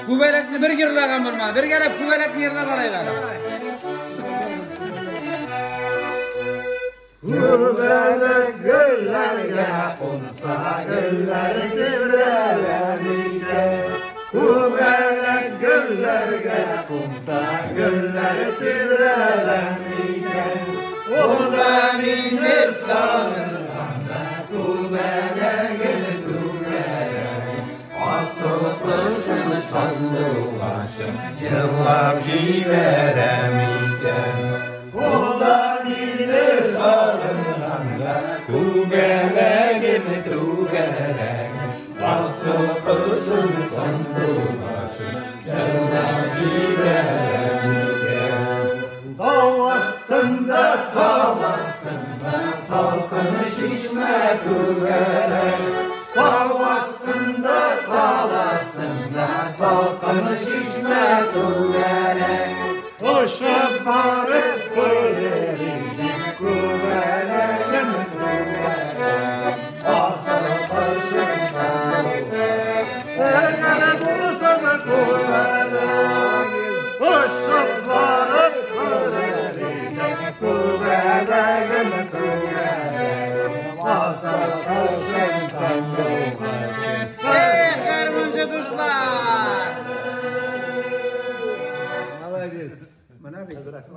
Kubelekni bir girlagan bilma. Bir gelip kubelekni yerlab olaylar. Kubelek güllerge qunsa güller tivrelemiga. Kubelek güllerge qunsa güller tivrelemiga. Oda minir sağırganda kubeleğin kubeleğin. Asıl kışın sandılaşın yıllab jiveremiga. Oda minir sağırganda kubeleğin kubeleğin. Asıl kışın sandılaşın yıllab jiveremiga. Davastında salkın şişme kubelek. Davastında salkın şişme kubelek. Koşup barıp koylerin kubeleğin kubelek. Asıl kışın sandılaşın ergene bulsana kubelek. Koşup barıp koylerin kubeleğin kubelek. Asıl kışın sandılaşın. Karmınca dostlar.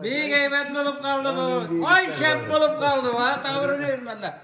Bir gaybat bulup kaldı bu. Ay şap bulup kaldı. Valla tavrını ezmende.